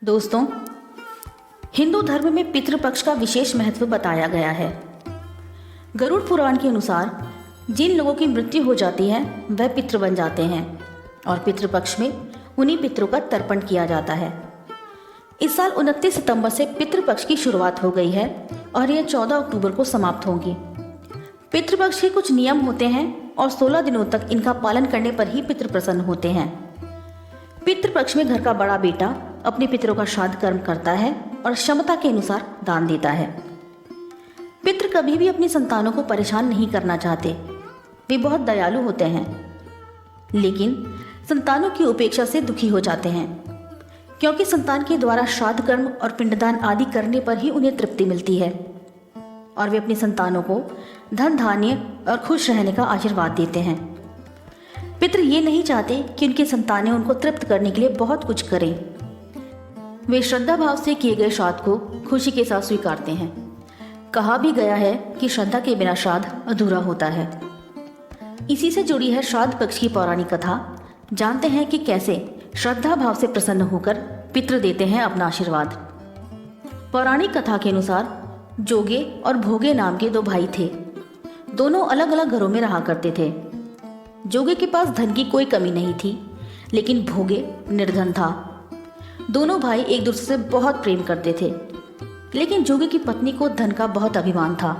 दोस्तों, हिंदू धर्म में पितृपक्ष का विशेष महत्व बताया गया है। गरुड़ पुराण के अनुसार जिन लोगों की मृत्यु हो जाती है वह पितृ बन जाते हैं और पितृपक्ष में उन्हीं पितरों का तर्पण किया जाता है। इस साल 29 सितंबर से पितृपक्ष की शुरुआत हो गई है और यह 14 अक्टूबर को समाप्त होगी। पितृपक्ष के कुछ नियम होते हैं और 16 दिनों तक इनका पालन करने पर ही पितृ प्रसन्न होते हैं। पितृपक्ष में घर का बड़ा बेटा अपने पितरों का श्राद्ध कर्म करता है और क्षमता के अनुसार दान देता है। पितृ कभी भी अपनी संतानों को परेशान नहीं करना चाहते। वे बहुत दयालु होते हैं, लेकिन संतानों की उपेक्षा से दुखी हो जाते हैं, क्योंकि संतान के द्वारा श्राद्ध कर्म और पिंडदान आदि करने पर ही उन्हें तृप्ति मिलती है और वे अपनी संतानों को धन धान्य और खुश रहने का आशीर्वाद देते हैं। पितृ ये नहीं चाहते कि उनकी संतानें उनको तृप्त करने के लिए बहुत कुछ करें। वे श्रद्धा भाव से किए गए श्राद्ध को खुशी के साथ स्वीकारते हैं। कहा भी गया है कि श्रद्धा के बिना श्राद्ध अधूरा होता है। इसी से जुड़ी है श्राद्ध पक्ष की पौराणिक कथा। जानते हैं कि कैसे श्रद्धा भाव से प्रसन्न होकर पितृ देते हैं अपना आशीर्वाद। पौराणिक कथा के अनुसार जोगे और भोगे नाम के दो भाई थे। दोनों अलग अलग घरों में रहा करते थे। जोगे के पास धन की कोई कमी नहीं थी, लेकिन भोगे निर्धन था। दोनों भाई एक दूसरे से बहुत प्रेम करते थे, लेकिन जोगे की पत्नी को धन का बहुत अभिमान था,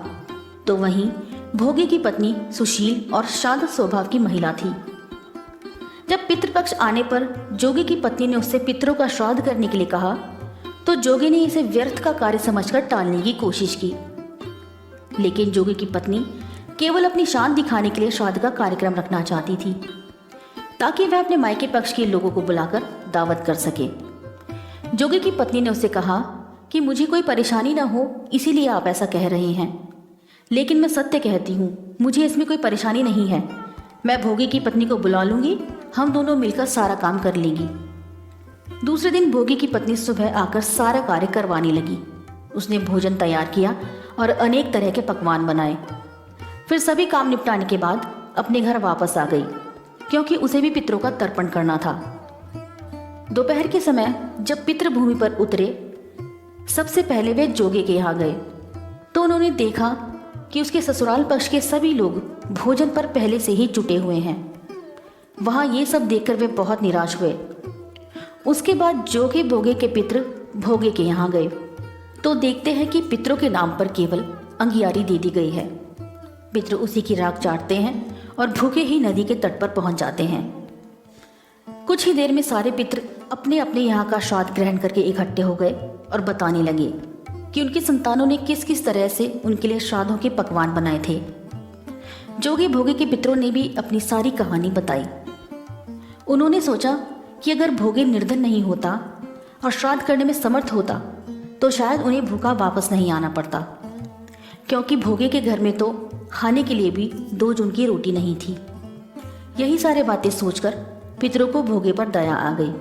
तो वहीं भोगे की पत्नी सुशील और शांत स्वभाव की महिला थी। जब पितृपक्ष आने पर जोगे की पत्नी ने उससे पितरों का श्राद्ध करने के लिए कहा, तो जोगे ने इसे व्यर्थ का कार्य समझकर टालने की कोशिश की। लेकिन जोगे की पत्नी केवल अपनी शान दिखाने के लिए श्राद्ध का कार्यक्रम रखना चाहती थी, ताकि वह अपने मायके पक्ष के लोगों को बुलाकर दावत कर सके। जोगे की पत्नी ने उससे कहा कि मुझे कोई परेशानी ना हो, इसीलिए आप ऐसा कह रहे हैं, लेकिन मैं सत्य कहती हूँ, मुझे इसमें कोई परेशानी नहीं है। मैं भोगे की पत्नी को बुला लूंगी, हम दोनों मिलकर सारा काम कर लेंगी। दूसरे दिन भोगे की पत्नी सुबह आकर सारा कार्य करवाने लगी। उसने भोजन तैयार किया और अनेक तरह के पकवान बनाए। फिर सभी काम निपटाने के बाद अपने घर वापस आ गई, क्योंकि उसे भी पितरों का तर्पण करना था। दोपहर के समय जब पितृ भूमि पर उतरे, सबसे पहले वे जोगे के यहाँ गए, तो उन्होंने देखा कि उसके ससुराल पक्ष के सभी लोग भोजन पर पहले से ही जुटे हुए हैं। वहाँ ये सब देखकर वे बहुत निराश हुए। उसके बाद जोगे भोगे के पितृ भोगे के यहाँ गए, तो देखते हैं कि पितरों के नाम पर केवल अंगियारी दे दी गई है। पितृ उसी की राख चाटते हैं और भूखे ही नदी के तट पर पहुंच जाते हैं। कुछ ही देर में सारे पितृ अपने अपने यहाँ का श्राद्ध ग्रहण करके इकट्ठे हो गए और बताने लगे कि उनकी संतानों ने किस किस तरह से उनके लिए श्राद्धों के पकवान बनाए थे। जोगे भोगे के पितरों ने भी अपनी सारी कहानी बताई। उन्होंने सोचा कि अगर भोगे निर्धन नहीं होता और श्राद्ध करने में समर्थ होता, तो शायद उन्हें भूखा वापस नहीं आना पड़ता, क्योंकि भोगे के घर में तो खाने के लिए भी 2 जून की रोटी नहीं थी। यही सारे बातें सोचकर पितरों को भोगे पर दया आ गई।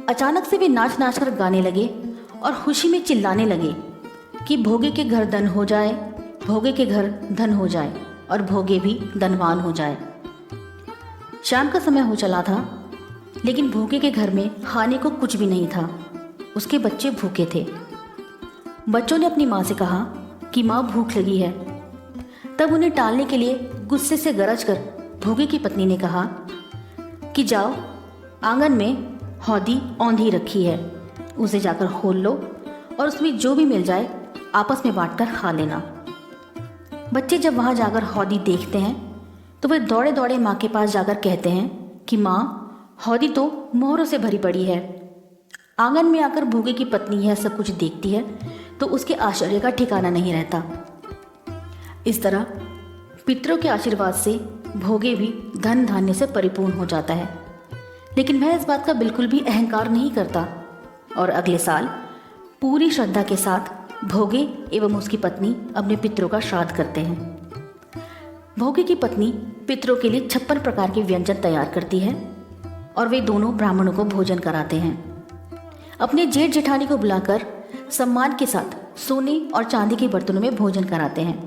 अचानक से वे नाच नाच कर गाने लगे और खुशी में चिल्लाने लगे कि भोगे के घर धन हो जाए, भोगे के घर धन हो जाए और भोगे भी धनवान हो जाए। शाम का समय हो चला था, लेकिन भोगे के घर में खाने को कुछ भी नहीं था। उसके बच्चे भूखे थे। बच्चों ने अपनी माँ से कहा कि माँ भूख लगी है। तब उन्हें टालने के लिए गुस्से से गरज कर भोगे की पत्नी ने कहा कि जाओ, आंगन में हौदी औंधी रखी है, उसे जाकर खोल लो और उसमें जो भी मिल जाए आपस में बांटकर खा लेना। बच्चे जब वहाँ जाकर हौदी देखते हैं, तो वे दौड़े दौड़े माँ के पास जाकर कहते हैं कि माँ, हौदी तो मोहरों से भरी पड़ी है। आंगन में आकर भोगे की पत्नी यह सब कुछ देखती है तो उसके आश्चर्य का ठिकाना नहीं रहता। इस तरह पितरों के आशीर्वाद से भोगे भी धन धान्य से परिपूर्ण हो जाता है, लेकिन वह इस बात का बिल्कुल भी अहंकार नहीं करता और अगले साल पूरी श्रद्धा के साथ भोगे एवं उसकी पत्नी अपने पितरों का श्राद्ध करते हैं। भोगे की पत्नी पितरों के लिए 56 प्रकार के व्यंजन तैयार करती है और वे दोनों ब्राह्मणों को भोजन कराते हैं। अपने जेठ जेठानी को बुलाकर सम्मान के साथ सोने और चांदी के बर्तनों में भोजन कराते हैं।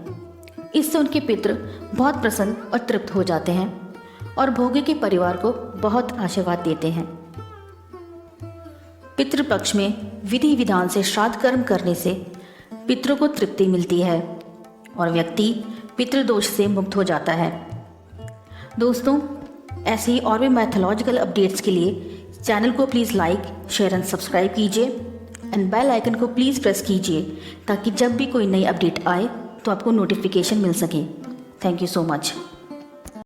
इससे उनके पितृ बहुत प्रसन्न और तृप्त हो जाते हैं और भोगे के परिवार को बहुत आशीर्वाद देते हैं। पितृपक्ष में विधि विधान से श्राद्ध कर्म करने से पितरों को तृप्ति मिलती है और व्यक्ति पितृदोष से मुक्त हो जाता है। दोस्तों, ऐसे ही और भी मैथोलॉजिकल अपडेट्स के लिए चैनल को please like, share and subscribe कीजिए एंड बेल आइकन को प्लीज़ प्रेस कीजिए ताकि जब भी कोई नई अपडेट आए तो आपको नोटिफिकेशन मिल सके। Thank you so much.